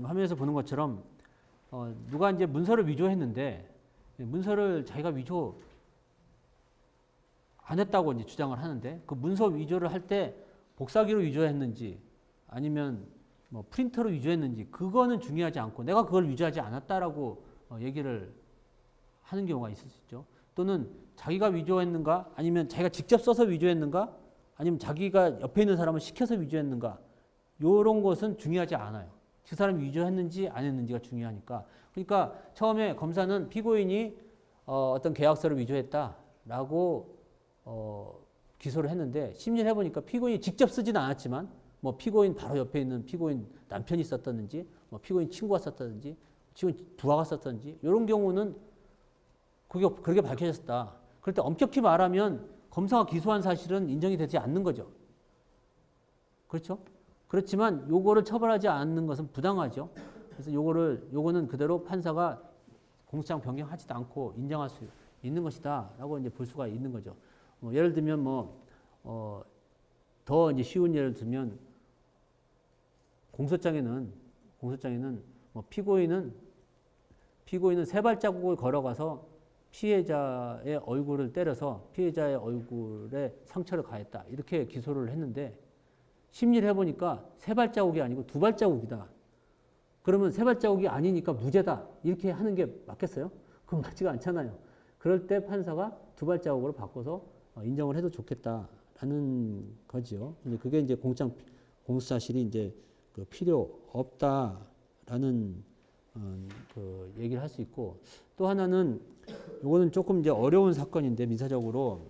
화면에서 보는 것처럼 누가 이제 문서를 위조했는데 문서를 자기가 위조 안 했다고 이제 주장을 하는데 그 문서 위조를 할 때 복사기로 위조했는지 아니면 뭐 프린터로 위조했는지 그거는 중요하지 않고 내가 그걸 위조하지 않았다라고 얘기를 하는 경우가 있을 수 있죠. 또는 자기가 위조했는가 아니면 자기가 직접 써서 위조했는가 아니면 자기가 옆에 있는 사람을 시켜서 위조했는가 이런 것은 중요하지 않아요. 그 사람이 위조했는지 안 했는지가 중요하니까. 그러니까 처음에 검사는 피고인이 어떤 계약서를 위조했다라고 기소를 했는데 심리를 해보니까 피고인이 직접 쓰지는 않았지만 뭐 피고인 바로 옆에 있는 피고인 남편이 썼다든지 뭐 피고인 친구가 썼다든지 피고인 부하가 썼다든지 이런 경우는 그렇게 밝혀졌다. 그럴 때 엄격히 말하면 검사가 기소한 사실은 인정이 되지 않는 거죠. 그렇죠? 그렇지만 요거를 처벌하지 않는 것은 부당하죠. 그래서 요거는 그대로 판사가 공소장 변경하지도 않고 인정할 수 있는 것이다라고 이제 볼 수가 있는 거죠. 예를 들면 더 이제 쉬운 예를 들면 공소장에는 뭐 피고인은 세 발자국을 걸어가서 피해자의 얼굴을 때려서 피해자의 얼굴에 상처를 가했다. 이렇게 기소를 했는데 심리를 해보니까 세 발자국이 아니고 두 발자국이다. 그러면 세 발자국이 아니니까 무죄다. 이렇게 하는 게 맞겠어요? 그건 맞지가 않잖아요. 그럴 때 판사가 두 발자국으로 바꿔서 인정을 해도 좋겠다라는 거죠. 그게 이제 공소사실이 이제 그 필요 없다라는 그 얘기를 할 수 있고 또 하나는 이거는 조금 이제 어려운 사건인데 민사적으로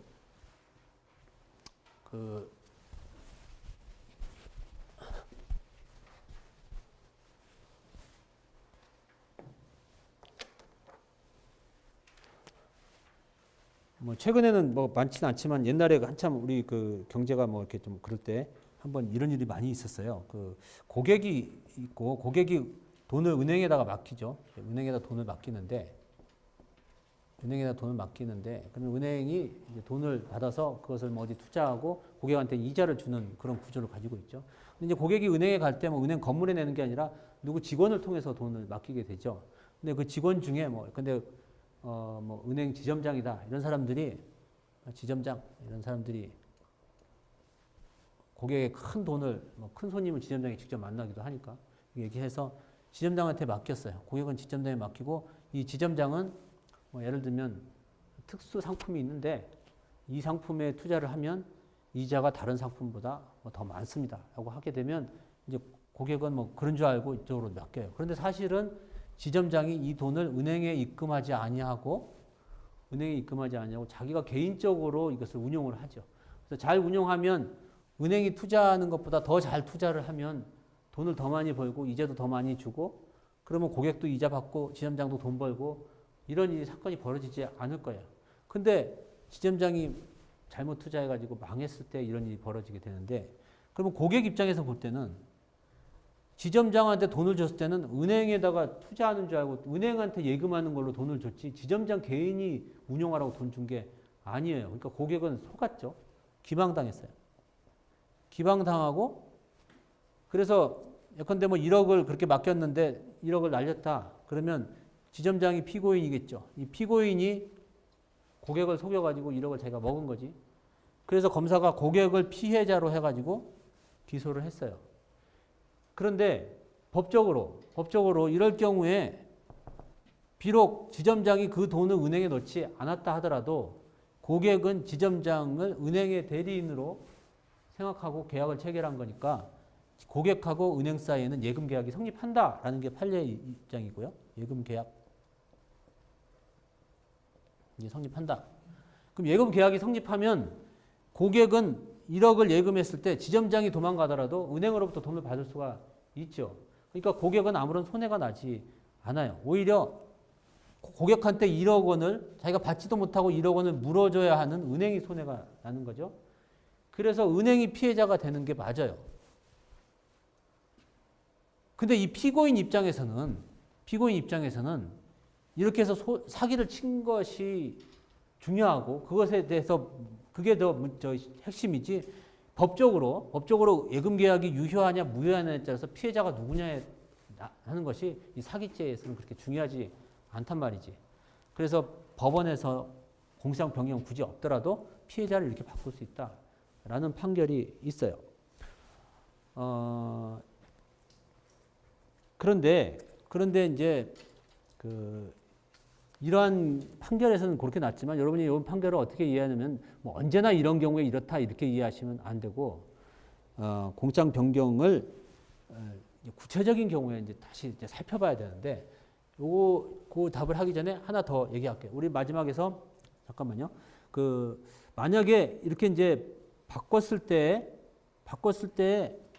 뭐 최근에는 뭐 많지는 않지만 옛날에 한참 우리 그 경제가 뭐 이렇게 좀 그럴 때 한번 이런 일이 많이 있었어요. 그 고객이 있고 고객이 돈을 은행에다가 맡기죠. 은행에다 돈을 맡기는데 그러면 은행이 이제 돈을 받아서 그것을 뭐 어디 투자하고 고객한테 이자를 주는 그런 구조를 가지고 있죠. 근데 이제 고객이 은행에 갈 때 뭐 은행 건물에 내는 게 아니라 누구 직원을 통해서 돈을 맡기게 되죠. 근데 그 직원 중에 뭐 은행 지점장이다 이런 사람들이 고객의 큰 돈을 큰 손님을 지점장이 직접 만나기도 하니까 얘기해서 지점장한테 맡겼어요. 고객은 지점장에 맡기고 이 지점장은 뭐 예를 들면 특수 상품이 있는데 이 상품에 투자를 하면 이자가 다른 상품보다 더 많습니다. 라고 하게 되면 이제 고객은 뭐 그런 줄 알고 이쪽으로 맡겨요. 그런데 사실은 지점장이 이 돈을 은행에 입금하지 아니하고 자기가 개인적으로 이것을 운용을 하죠. 그래서 잘 운용하면 은행이 투자하는 것보다 더 잘 투자를 하면 돈을 더 많이 벌고 이자도 더 많이 주고 그러면 고객도 이자 받고 지점장도 돈 벌고 이런 사건이 벌어지지 않을 거예요. 근데 지점장이 잘못 투자해가지고 망했을 때 이런 일이 벌어지게 되는데 그러면 고객 입장에서 볼 때는 지점장한테 돈을 줬을 때는 은행에다가 투자하는 줄 알고 은행한테 예금하는 걸로 돈을 줬지 지점장 개인이 운용하라고 돈 준 게 아니에요. 그러니까 고객은 속았죠. 기망당했어요. 기망당하고 그래서 예컨대 뭐 1억을 그렇게 맡겼는데 1억을 날렸다. 그러면 지점장이 피고인이겠죠. 이 피고인이 고객을 속여가지고 1억을 자기가 먹은 거지. 그래서 검사가 고객을 피해자로 해가지고 기소를 했어요. 그런데 법적으로 이럴 경우에 비록 지점장이 그 돈을 은행에 넣지 않았다 하더라도 고객은 지점장을 은행의 대리인으로 생각하고 계약을 체결한 거니까 고객하고 은행 사이에는 예금 계약이 성립한다라는 게 판례의 입장이고요. 예금 계약 이제 성립한다. 그럼 예금 계약이 성립하면 고객은 1억을 예금했을 때 지점장이 도망가더라도 은행으로부터 돈을 받을 수가 있죠. 그러니까 고객은 아무런 손해가 나지 않아요. 오히려 고객한테 1억 원을 자기가 받지도 못하고 1억 원을 물어줘야 하는 은행이 손해가 나는 거죠. 그래서 은행이 피해자가 되는 게 맞아요. 근데 이 피고인 입장에서는 이렇게 해서 사기를 친 것이 중요하고 그것에 대해서 그게 더 핵심이지 법적으로 예금 계약이 유효하냐 무효하냐에 따라서 피해자가 누구냐에 하는 것이 이 사기죄에서는 그렇게 중요하지 않단 말이지. 그래서 법원에서 공소장 변경 굳이 없더라도 피해자를 이렇게 바꿀 수 있다라는 판결이 있어요. 그런데 이제 이러한 판결에서는 그렇게 났지만 여러분이 이 판결을 어떻게 이해하냐면 뭐 언제나 이런 경우에 이렇다 이렇게 이해하시면 안 되고 공소장 변경을 구체적인 경우에 이제 다시 이제 살펴봐야 되는데 그 답을 하기 전에 하나 더 얘기할게요. 우리 마지막에서 잠깐만요. 만약에 이렇게 이제 바꿨을 때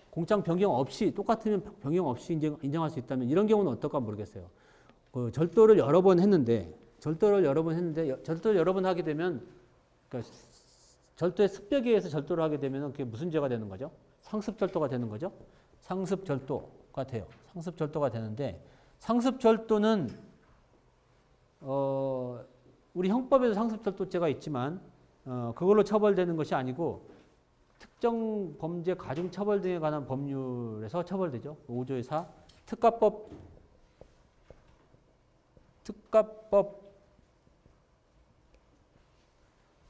공소장 변경 없이 똑같으면 변경 없이 인정할 수 있다면 이런 경우는 어떨까 모르겠어요. 절도를 여러 번 했는데 절도를 여러 번 하게 되면 그러니까 절도의 습벽에 의해서 절도를 하게 되면 그게 무슨 죄가 되는 거죠? 상습절도가 되는 거죠. 상습절도가 돼요. 상습절도가 되는데 상습절도는 우리 형법에도 상습절도죄가 있지만 그걸로 처벌되는 것이 아니고 특정 범죄 가중처벌 등에 관한 법률에서 처벌되죠. 5조의 4 특가법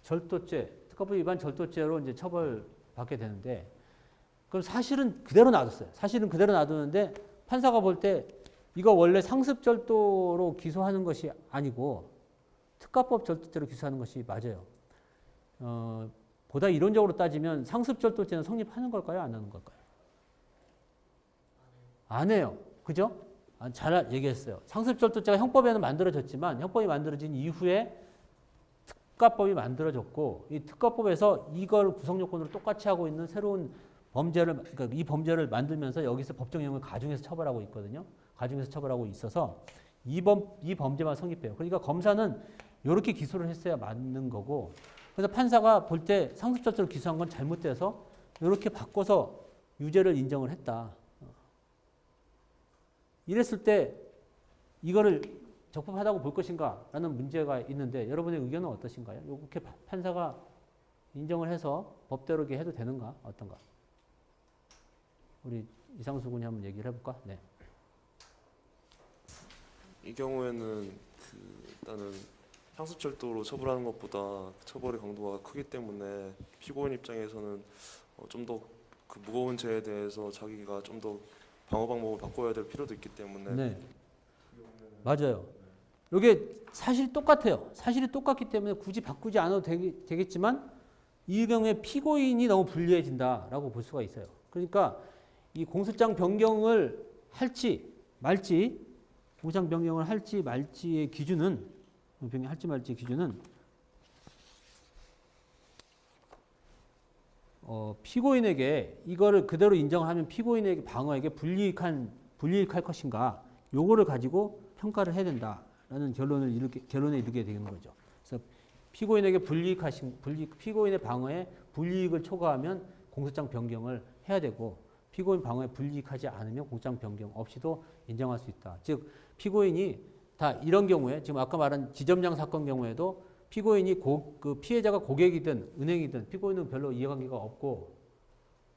절도죄, 특가법 위반 절도죄로 이제 처벌받게 되는데 그럼 사실은 그대로 놔뒀어요. 사실은 그대로 놔두는데 판사가 볼 때 이거 원래 상습절도로 기소하는 것이 아니고 특가법 절도죄로 기소하는 것이 맞아요. 보다 이론적으로 따지면 상습절도죄는 성립하는 걸까요? 안 하는 걸까요? 안 해요. 그죠? 잘 얘기했어요. 상습절도죄가 형법에는 만들어졌지만 형법이 만들어진 이후에 특가법이 만들어졌고 이 특가법에서 이걸 구성요건으로 똑같이 하고 있는 새로운 범죄를 그러니까 이 범죄를 만들면서 여기서 법정형을 가중해서 처벌하고 있거든요. 가중해서 처벌하고 있어서 이 범죄만 성립해요. 그러니까 검사는 이렇게 기소를 했어야 맞는 거고 그래서 판사가 볼 때 상습절도로 기소한 건 잘못돼서 이렇게 바꿔서 유죄를 인정을 했다. 이랬을 때 이거를 적법하다고 볼 것인가 라는 문제가 있는데 여러분의 의견은 어떠신가요? 이렇게 판사가 인정을 해서 법대로 이렇게 해도 되는가? 어떤가? 우리 이상수 군이 한번 얘기를 해볼까? 네. 이 경우에는 일단은 상습절도로 처벌하는 것보다 처벌의 강도가 크기 때문에 피고인 입장에서는 좀 더 그 무거운 죄에 대해서 자기가 좀 더 방어 방법을 바꿔야 될 필요도 있기 때문에 네. 맞아요. 이게 사실이 똑같아요. 사실이 똑같기 때문에 굳이 바꾸지 않아도 되겠지만 이 경우에 피고인이 너무 불리해진다라고 볼 수가 있어요. 그러니까 이 공소장 변경을 할지 말지 공소장 변경을 할지 말지의 기준은 피고인에게 이거를 그대로 인정하면 피고인에게 방어에게 불이익할 것인가 요거를 가지고 평가를 해야 된다라는 결론에 이르게 되는 거죠. 그래서 피고인에게 피고인의 방어에 불이익을 초과하면 공소장 변경을 해야 되고 피고인 방어에 불이익하지 않으면 공소장 변경 없이도 인정할 수 있다. 즉 피고인이 다 이런 경우에 지금 아까 말한 지점장 사건 경우에도 피고인이 그 피해자가 고객이든 은행이든 피고인은 별로 이해관계가 없고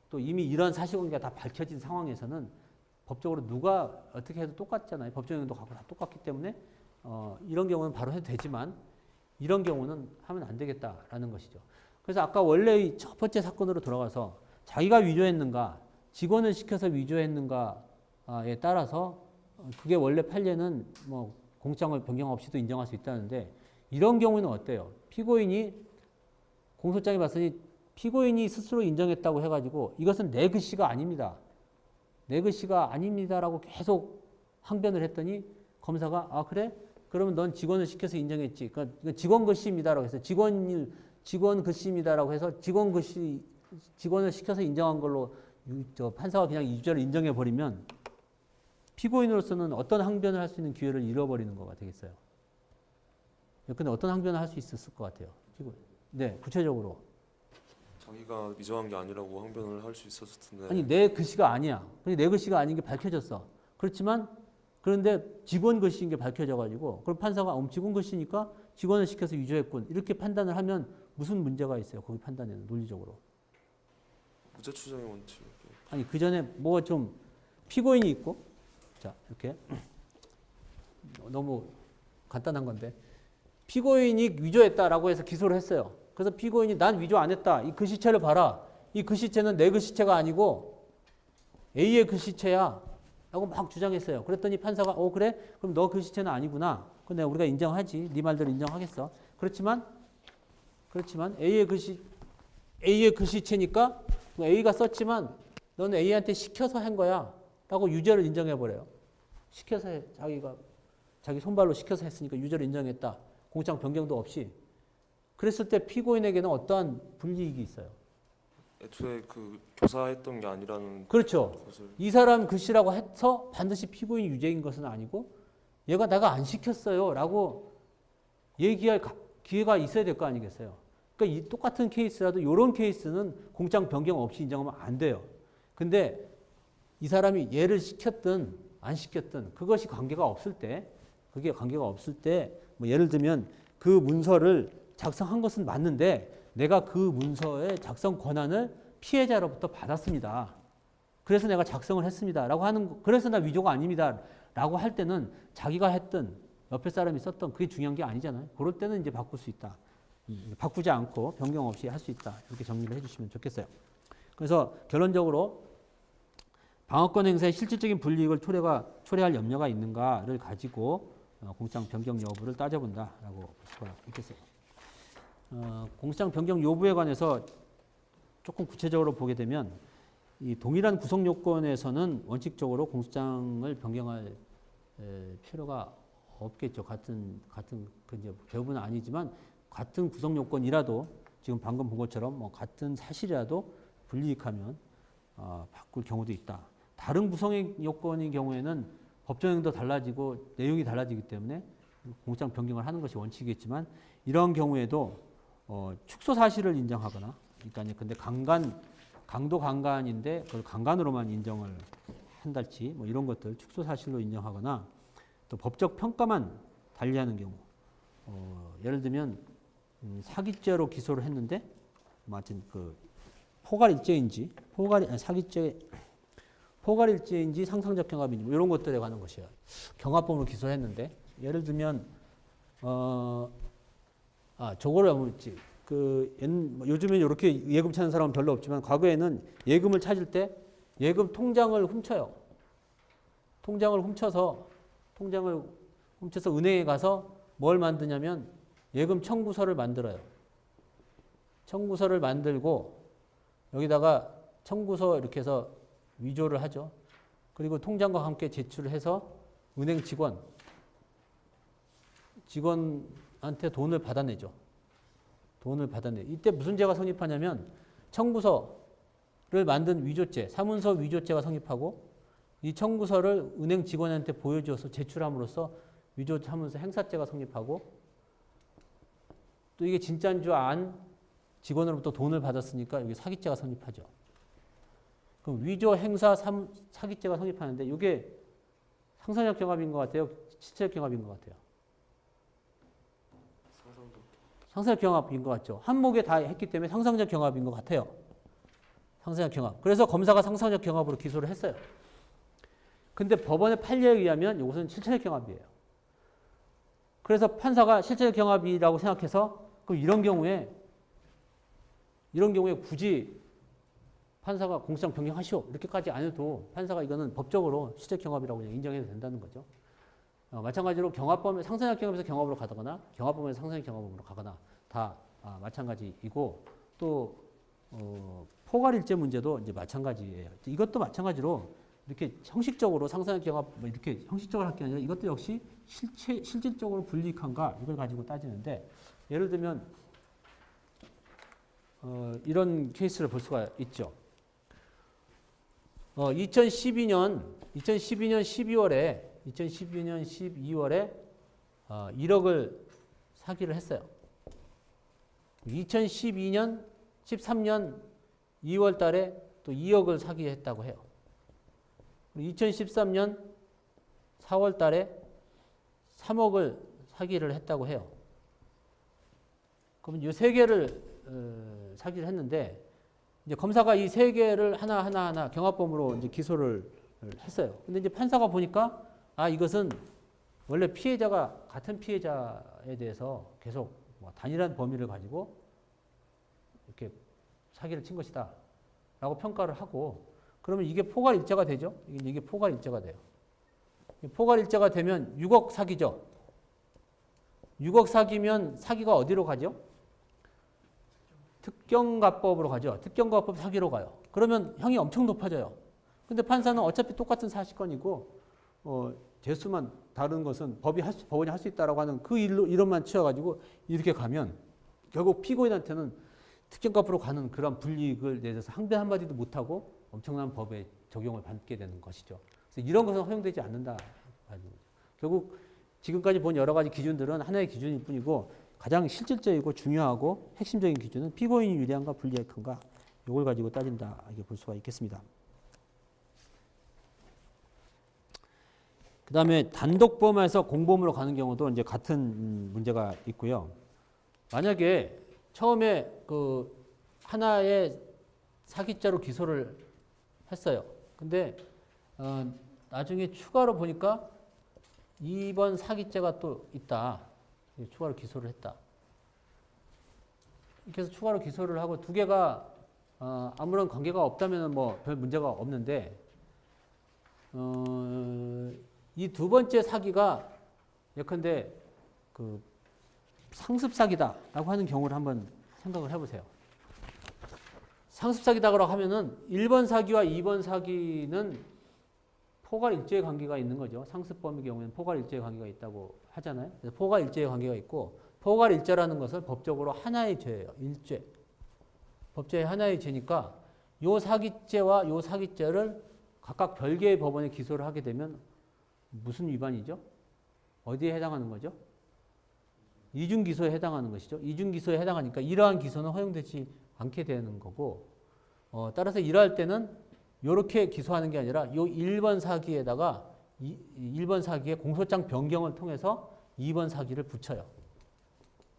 또 이미 이런 사실관계가 다 밝혀진 상황에서는 법적으로 누가 어떻게 해도 똑같잖아요. 법정형도 갖고 다 똑같기 때문에 이런 경우는 바로 해도 되지만 이런 경우는 하면 안 되겠다라는 것이죠. 그래서 아까 원래 이 첫 번째 사건으로 돌아가서 자기가 위조했는가 직원을 시켜서 위조했는가에 따라서 그게 원래 판례는 뭐 공소장을 변경 없이도 인정할 수 있다는데 이런 경우는 어때요? 피고인이 공소장에 봤으니 피고인이 스스로 인정했다고 해가지고 이것은 내 글씨가 아닙니다. 내 글씨가 아닙니다라고 계속 항변을 했더니 검사가 아 그래? 그러면 넌 직원을 시켜서 인정했지. 그러니까 직원 글씨입니다라고 해서 직원 글씨입니다라고 해서 직원을 시켜서 인정한 걸로 판사가 그냥 유죄를 인정해 버리면 피고인으로서는 어떤 항변을 할 수 있는 기회를 잃어버리는 거가 되겠어요. 근데 어떤 항변을 할 수 있었을 것 같아요. 네, 구체적으로. 자기가 위조한 게 아니라고 항변을 할 수 있었을 텐데. 아니 내 글씨가 아니야. 내 글씨가 아닌 게 밝혀졌어. 그런데 직원 글씨인 게 밝혀져가지고 그럼 판사가 직원 글씨니까 직원을 시켜서 위조했군. 이렇게 판단을 하면 무슨 문제가 있어요? 거기 판단에는 논리적으로. 무죄 추정의 원칙. 아니 그 전에 뭐 좀 피고인이 있고 자, 이렇게 너무 간단한 건데 피고인이 위조했다라고 해서 기소를 했어요. 그래서 피고인이 난 위조 안 했다. 이 글씨체를 봐라. 이 글씨체는 내 글씨체가 아니고 A의 글씨체야. 라고 막 주장했어요. 그랬더니 판사가 그래? 그럼 너 글씨체는 아니구나. 근데 우리가 인정하지. 네 말대로 인정하겠어. 그렇지만 A의 글씨체니까 A가 썼지만 너는 A한테 시켜서 한 거야. 라고 유죄를 인정해 버려요. 시켜서 자기 손발로 시켜서 했으니까 유죄를 인정했다. 공장 변경도 없이. 그랬을 때 피고인에게는 어떠한 불이익이 있어요? 애초에 그 교사했던 게 아니라는 그렇죠. 것을 이 사람 글씨라고 해서 반드시 피고인이 유죄인 것은 아니고 얘가 내가 안 시켰어요 라고 얘기할 기회가 있어야 될 거 아니겠어요. 그러니까 이 똑같은 케이스라도 이런 케이스는 공장 변경 없이 인정하면 안 돼요. 근데 이 사람이 얘를 시켰든 안 시켰든 그것이 관계가 없을 때 뭐 예를 들면 그 문서를 작성한 것은 맞는데 내가 그 문서의 작성 권한을 피해자로부터 받았습니다. 그래서 내가 작성을 했습니다. 라고 그래서 나 위조가 아닙니다. 라고 할 때는 자기가 했든 옆에 사람이 썼던 그게 중요한 게 아니잖아요. 그럴 때는 이제 바꿀 수 있다. 바꾸지 않고 변경 없이 할 수 있다. 이렇게 정리를 해주시면 좋겠어요. 그래서 결론적으로 방어권 행사의 실질적인 불이익을 초래할 염려가 있는가를 가지고 공장 변경 여부를 따져본다라고 볼 수가 있겠어요. 공장 변경 여부에 관해서 조금 구체적으로 보게 되면 이 동일한 구성 요건에서는 원칙적으로 공장을 변경할 필요가 없겠죠. 같은 그 이제 배부는 아니지만 같은 구성 요건이라도 지금 방금 본 것처럼 뭐 같은 사실이라도 불이익하면 바꿀 경우도 있다. 다른 구성의 요건의 경우에는 법정형도 달라지고 내용이 달라지기 때문에 공장 변경을 하는 것이 원칙이겠지만 이런 경우에도 축소 사실을 인정하거나 그러니까 근데 강도 강간인데 그걸 강간으로만 인정을 한달치 뭐 이런 것들 축소 사실로 인정하거나 또 법적 평가만 달리하는 경우 예를 들면 사기죄로 기소를 했는데 마침 그 포괄일죄인지 상상적 경합인지 뭐 이런 것들에 관한 것이에요. 경합범으로 기소했는데 예를 들면 저거를 뭐지 요즘에 이렇게 예금 찾는 사람은 별로 없지만 과거에는 예금을 찾을 때 예금 통장을 훔쳐요. 통장을 훔쳐서 은행에 가서 뭘 만드냐면 예금 청구서를 만들어요. 청구서를 만들고 여기다가 청구서 이렇게 해서 위조를 하죠. 그리고 통장과 함께 제출을 해서 은행 직원한테 돈을 받아내죠. 이때 무슨 죄가 성립하냐면 청구서를 만든 위조죄, 사문서 위조죄가 성립하고 이 청구서를 은행 직원한테 보여줘서 제출함으로써 위조 사문서 행사죄가 성립하고 또 이게 진짜인 줄 안 직원으로부터 돈을 받았으니까 여기 사기죄가 성립하죠. 그럼 위조 행사 사기죄가 성립하는데 이게 상상적 경합인 것 같아요? 실체적 경합인 것 같아요? 상상적 경합인 것 같죠. 한목에 다 했기 때문에 상상적 경합인 것 같아요. 상상적 경합. 그래서 검사가 상상적 경합으로 기소를 했어요. 근데 법원의 판례에 의하면 이것은 실체적 경합이에요. 그래서 판사가 실체적 경합이라고 생각해서 그럼 이런 경우에 굳이 판사가 공소장 변경하시오 이렇게까지 안 해도 판사가 이거는 법적으로 실체적 경합이라고 그냥 인정해도 된다는 거죠. 마찬가지로 경합범의 상상적 경합에서 경합으로 가거나 경합범에서 상상적 경합으로 가거나 다 마찬가지이고 또 포괄일죄 문제도 이제 마찬가지예요. 이것도 마찬가지로 이렇게 형식적으로 상상적 경합 이렇게 형식적으로 할 게 아니라 이것도 역시 실질적으로 불이익한가 이걸 가지고 따지는데 예를 들면 이런 케이스를 볼 수가 있죠. 2012년 12월에 1억을 사기를 했어요. 2012년 13년 2월 달에 또 2억을 사기했다고 해요. 2013년 4월 달에 3억을 사기를 했다고 해요. 그럼 이 세 개를 사기를 했는데 이제 검사가 이 세 개를 하나 경합범으로 이제 기소를 했어요. 근데 이제 판사가 보니까 이것은 원래 피해자가 같은 피해자에 대해서 계속 뭐 단일한 범위를 가지고 이렇게 사기를 친 것이다 라고 평가를 하고, 그러면 이게 포괄일자가 되죠. 이게 포괄일자가 돼요. 포괄일자가 되면 6억 사기죠. 6억 사기면 사기가 어디로 가죠? 특경가법으로 가죠. 특경가법 사기로 가요. 그러면 형이 엄청 높아져요. 근데 판사는 어차피 똑같은 사실건이고 재수만 다른 것은 법원이 할 수 있다라고 하는 그 이론만 치워가지고 이렇게 가면 결국 피고인한테는 특경가법으로 가는 그런 불이익을 내서 항변 한마디도 못하고 엄청난 법의 적용을 받게 되는 것이죠. 그래서 이런 것은 허용되지 않는다. 결국 지금까지 본 여러 가지 기준들은 하나의 기준일 뿐이고 가장 실질적이고 중요하고 핵심적인 기준은 피고인이 유리한가 불리한가, 이걸 가지고 따진다, 이렇게 볼 수가 있겠습니다. 그 다음에 단독범에서 공범으로 가는 경우도 이제 같은 문제가 있고요. 만약에 처음에 그 하나의 사기죄로 기소를 했어요. 근데 나중에 추가로 보니까 2번 사기죄가 또 있다. 추가로 기소를 했다. 이렇게 해서 추가로 기소를 하고 두 개가 아무런 관계가 없다면 뭐 별 문제가 없는데 이 두 번째 사기가 예컨대 그 상습 사기다라고 하는 경우를 한번 생각을 해보세요. 상습 사기다라고 하면은 1번 사기와 2번 사기는 포괄일죄의 관계가 있는 거죠. 상습범의 경우에는 포괄일죄의 관계가 있다고 하잖아요. 그래서 포괄일죄의 관계가 있고, 포괄일죄라는 것은 법적으로 하나의 죄예요. 일죄. 법제의 하나의 죄니까 요 사기죄와 요 사기죄를 각각 별개의 법원에 기소를 하게 되면 무슨 위반이죠? 어디에 해당하는 거죠? 이중기소에 해당하는 것이죠. 이중기소에 해당하니까 이러한 기소는 허용되지 않게 되는 거고, 따라서 이러할 때는 이렇게 기소하는 게 아니라 이 1번 사기에다가 1번 사기의 공소장 변경을 통해서 2번 사기를 붙여요.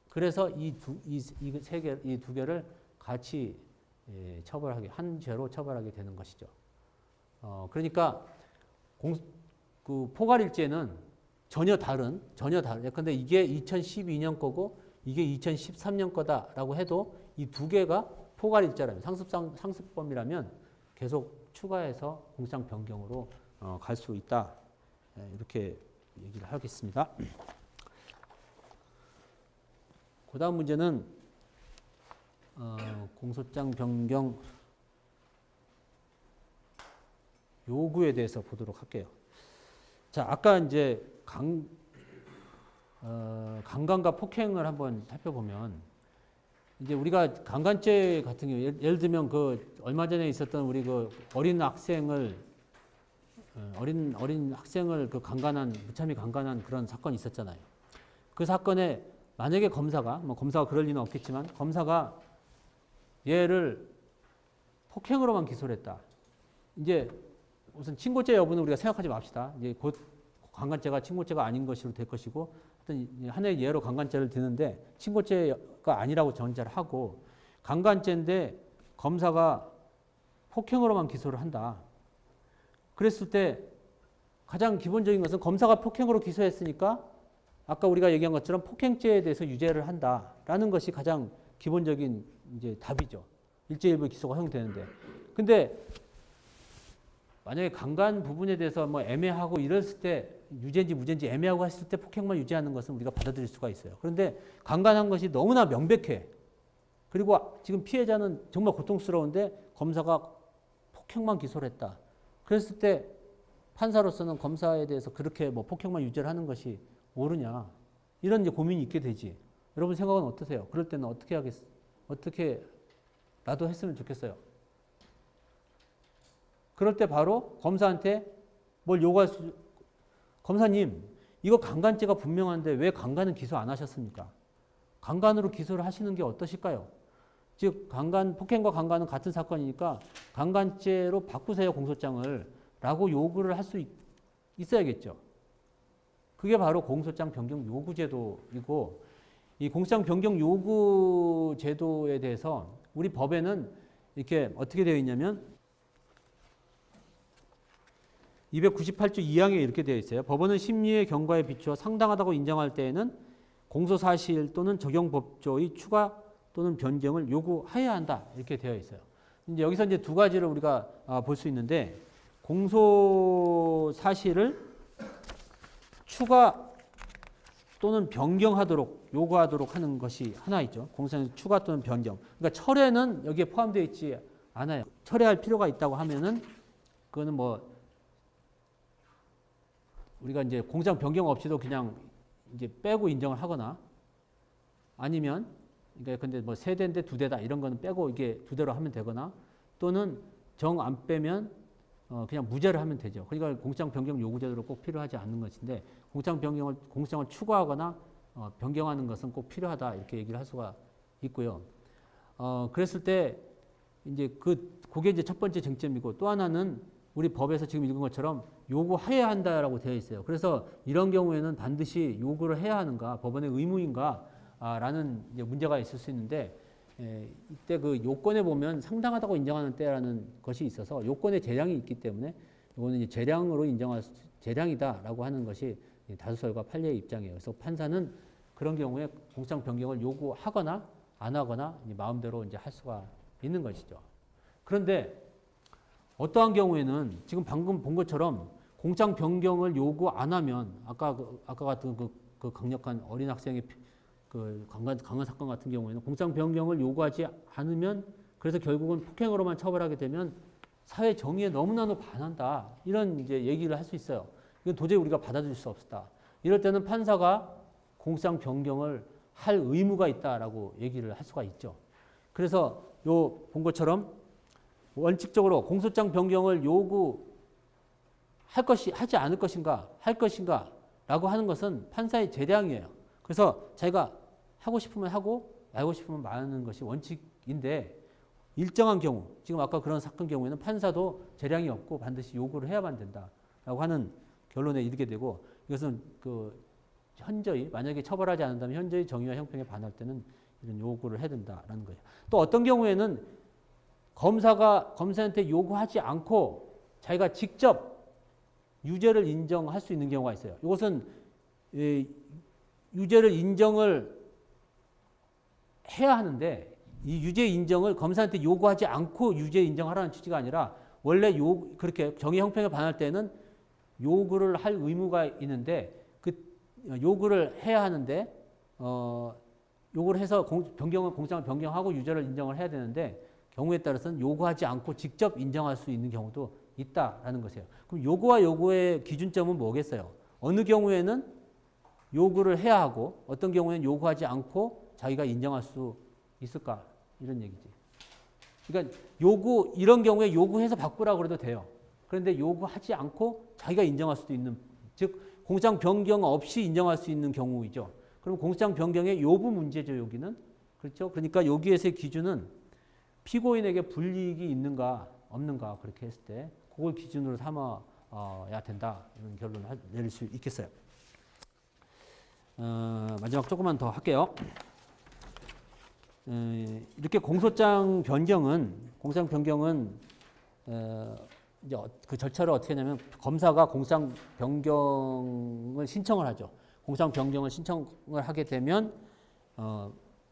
그래서 이 두 개를 같이 처벌하게, 한 죄로 처벌하게 되는 것이죠. 그러니까 그 포괄일죄는 전혀 다른. 예컨대 이게 2012년 거고 이게 2013년 거다라고 해도 이 두 개가 포괄일죄라면, 상습범이라면 계속 추가해서 공소장 변경으로 갈 수 있다. 이렇게 얘기를 하겠습니다. 그 다음 문제는 공소장 변경 요구에 대해서 보도록 할게요. 자, 아까 이제 강간과 폭행을 한번 살펴보면, 이제 우리가 강간죄 같은 경우, 예를 들면 그 얼마 전에 있었던 우리 그 어린 학생을 그 무참히 강간한 그런 사건이 있었잖아요. 그 사건에 만약에 검사가 그럴 리는 없겠지만 검사가 얘를 폭행으로만 기소를 했다. 이제 우선 친고죄 여부는 우리가 생각하지 맙시다. 이제 곧 강간죄가 친고죄가 아닌 것으로 될 것이고, 하여튼 하나의 예로 강간죄를 드는데 친고죄가 아니라고 전제를 하고, 강간죄인데 검사가 폭행으로만 기소를 한다. 그랬을 때 가장 기본적인 것은 검사가 폭행으로 기소했으니까 아까 우리가 얘기한 것처럼 폭행죄에 대해서 유죄를 한다라는 것이 가장 기본적인 이제 답이죠. 일제일부 기소가 허용되는데. 근데 만약에 강간 부분에 대해서 뭐 애매하고 이랬을 때, 유죄인지 무죄인지 애매하고 했을 때 폭행만 유죄하는 것은 우리가 받아들일 수가 있어요. 그런데 강간한 것이 너무나 명백해. 그리고 지금 피해자는 정말 고통스러운데 검사가 폭행만 기소를 했다. 그랬을 때 판사로서는 검사에 대해서 그렇게 뭐 폭행만 유죄를 하는 것이 옳으냐, 이런 이제 고민이 있게 되지. 여러분 생각은 어떠세요? 그럴 때는 어떻게 나도 했으면 좋겠어요. 그럴 때 바로 검사한테 뭘 요구할 검사님, 이거 강간죄가 분명한데 왜 강간은 기소 안 하셨습니까? 강간으로 기소를 하시는 게 어떠실까요? 즉 폭행과 강간은 같은 사건이니까 강간죄로 바꾸세요, 공소장을 라고 요구를 할 수 있어야겠죠. 그게 바로 공소장 변경 요구 제도이고, 이 공소장 변경 요구 제도에 대해서 우리 법에는 이렇게 어떻게 되어 있냐면, 298조 2항에 이렇게 되어 있어요. 법원은 심리의 경과에 비추어 상당하다고 인정할 때에는 공소사실 또는 적용법조의 추가 또는 변경을 요구해야 한다. 이렇게 되어 있어요. 이제 여기서 이제 두 가지를 우리가 볼 수 있는데, 공소사실을 추가 또는 변경하도록 요구하도록 하는 것이 하나 있죠. 공소사실 추가 또는 변경. 그러니까 철회는 여기에 포함되어 있지 않아요. 철회할 필요가 있다고 하면은 그거는 뭐 우리가 이제 공장 변경 없이도 그냥 이제 빼고 인정을 하거나, 아니면 그러니까 근데 뭐 세 대인데 두 대다 이런 거는 빼고 이게 두 대로 하면 되거나, 또는 정 안 빼면 그냥 무죄를 하면 되죠. 그러니까 공장 변경 요구 제도로 꼭 필요하지 않는 것인데, 공장을 추가하거나 변경하는 것은 꼭 필요하다 이렇게 얘기를 할 수가 있고요. 그랬을 때 이제 그게 이제 첫 번째 쟁점이고, 또 하나는 우리 법에서 지금 읽은 것처럼 요구해야 한다라고 되어 있어요. 그래서 이런 경우에는 반드시 요구를 해야 하는가, 법원의 의무인가 라는 이제 문제가 있을 수 있는데, 이때 그 요건에 보면 상당하다고 인정하는 때라는 것이 있어서 요건의 재량이 있기 때문에 이거는 이제 재량으로 재량이다라고 하는 것이 다수설과 판례의 입장이에요. 그래서 판사는 그런 경우에 공장 변경을 요구하거나 안 하거나 마음대로 이제 할 수가 있는 것이죠. 그런데 어떠한 경우에는 지금 방금 본 것처럼 공장 변경을 요구 안 하면 아까 같은 그 강력한 어린 학생의 그 강한 사건 같은 경우에는 공장 변경을 요구하지 않으면, 그래서 결국은 폭행으로만 처벌하게 되면 사회 정의에 너무나도 반한다, 이런 이제 얘기를 할 수 있어요. 이건 도저히 우리가 받아들일 수 없다. 이럴 때는 판사가 공장 변경을 할 의무가 있다라고 얘기를 할 수가 있죠. 그래서 요 본 것처럼 원칙적으로 공소장 변경을 하지 않을 것인가, 할 것인가라고 하는 것은 판사의 재량이에요. 그래서 자기가 하고 싶으면 하고 말고 싶으면 말하는 것이 원칙인데, 일정한 경우, 지금 아까 그런 사건 경우에는 판사도 재량이 없고 반드시 요구를 해야만 된다라고 하는 결론에 이르게 되고, 이것은 그 현저히 만약에 처벌하지 않는다면 현저히 정의와 형평에 반할 때는 이런 요구를 해야 된다라는 거예요. 또 어떤 경우에는 검사한테 요구하지 않고 자기가 직접 유죄를 인정할 수 있는 경우가 있어요. 이것은 유죄를 인정을 해야 하는데, 이 유죄 인정을 검사한테 요구하지 않고 유죄 인정하라는 취지가 아니라, 원래 그렇게 정의 형평에 반할 때는 요구를 할 의무가 있는데, 그 요구를 해야 하는데 요구를 해서 공장을 변경하고 유죄를 인정을 해야 되는데, 경우에 따라서는 요구하지 않고 직접 인정할 수 있는 경우도 있다라는 것이에요. 그럼 요구와 요구의 기준점은 뭐겠어요? 어느 경우에는 요구를 해야 하고 어떤 경우에는 요구하지 않고 자기가 인정할 수 있을까? 이런 얘기지. 그러니까 이런 경우에 요구해서 바꾸라고 그래도 돼요. 그런데 요구하지 않고 자기가 인정할 수도 있는, 즉 공장 변경 없이 인정할 수 있는 경우이죠. 그럼 공장 변경의 요구 문제죠, 여기는. 그렇죠? 그러니까 여기에서의 기준은 피고인에게 불이익이 있는가 없는가, 그렇게 했을 때 그걸 기준으로 삼아야 된다, 이런 결론을 내릴 수 있겠어요. 마지막 조금만 더 할게요. 이렇게 공장 변경은 이제 그 절차를 어떻게 하냐면, 검사가 공장 변경을 신청을 하죠. 공장 변경을 신청을 하게 되면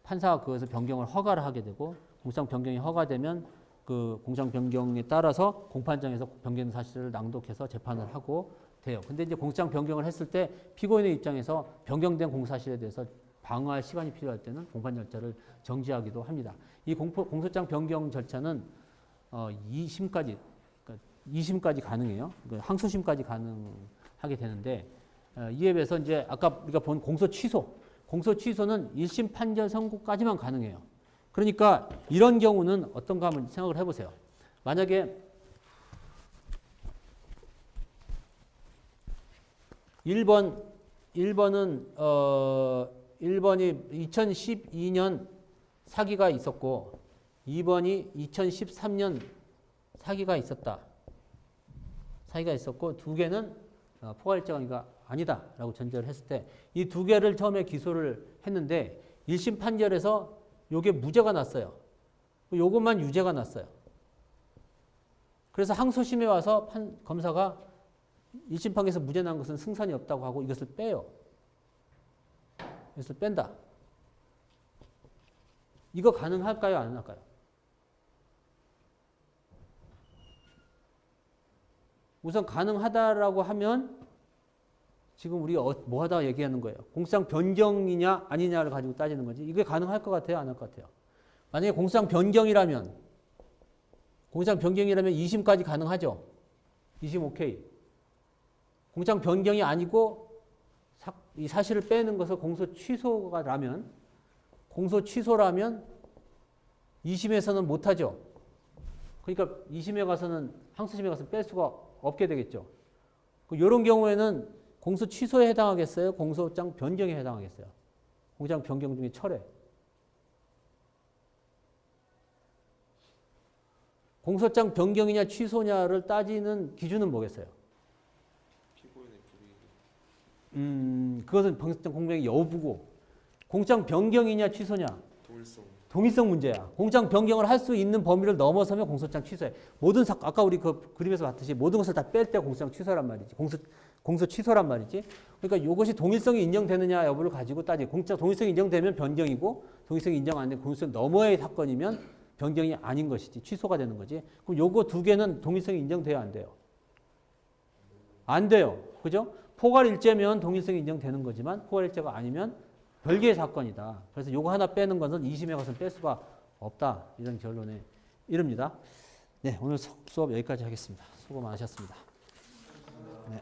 판사가 그것을 변경을 허가를 하게 되고, 공장 변경이 허가되면 그 공장 변경에 따라서 공판장에서 변경 사실을 낭독해서 재판을 하고 돼요. 근데 이제 공장 변경을 했을 때 피고인의 입장에서 변경된 공사실에 대해서 방어할 시간이 필요할 때는 공판 절차를 정지하기도 합니다. 이 공소장 변경 절차는 2심까지 가능해요. 항소심까지 가능하게 되는데, 이에 비해서 이제 아까 우리가 본 공소 취소는 1심 판결 선고까지만 가능해요. 그러니까 이런 경우는 어떤가 한번 생각을 해보세요. 만약에 1번이 2012년 사기가 있었고 2번이 2013년 사기가 있었고 두 개는 포괄일자가 아니다라고 전제를 했을 때, 이 두 개를 처음에 기소를 했는데 1심 판결에서 요게 무죄가 났어요. 요것만 유죄가 났어요. 그래서 항소심에 와서 검사가 1심 판결에서 무죄 난 것은 승산이 없다고 하고 이것을 빼요. 이것을 뺀다. 이거 가능할까요? 안 할까요? 우선 가능하다라고 하면 지금 우리가 뭐 하다가 얘기하는 거예요? 공소장 변경이냐 아니냐를 가지고 따지는 거지. 이게 가능할 것 같아요? 안 할 것 같아요? 만약에 공소장 변경이라면 2심까지 가능하죠? 2심 오케이. 공소장 변경이 아니고 이 사실을 빼는 것을 공소 취소라면 2심에서는 못하죠. 그러니까 2심에 가서는 항소심에 가서 뺄 수가 없게 되겠죠. 이런 경우에는 공소 취소에 해당하겠어요? 공소장 변경에 해당하겠어요? 공소장 변경 중에 철회. 공소장 변경이냐 취소냐를 따지는 기준은 뭐겠어요? 피고인의 불이익. 그것은 공소장 공명의 여부고 공소장 변경이냐 취소냐 동일성 문제야. 공소장 변경을 할 수 있는 범위를 넘어서면 공소장 취소해. 모든 아까 우리 그 그림에서 봤듯이 모든 것을 다 뺄 때 공소장 취소란 말이지. 공소 취소란 말이지. 그러니까 이것이 동일성이 인정되느냐 여부를 가지고 따지고 공소장 동일성이 인정되면 변경이고 동일성이 인정 안 되면 공소장 너머의 사건이면 변경이 아닌 것이지. 취소가 되는 거지. 그럼 요거 두 개는 동일성이 인정돼야 안 돼요? 안 돼요. 그죠? 포괄일제면 동일성이 인정되는 거지만 포괄일제가 아니면 별개의 사건이다. 그래서 요거 하나 빼는 것은 2심에 가서는 뺄 수가 없다. 이런 결론에 이릅니다. 네, 오늘 수업 여기까지 하겠습니다. 수고 많으셨습니다. 네.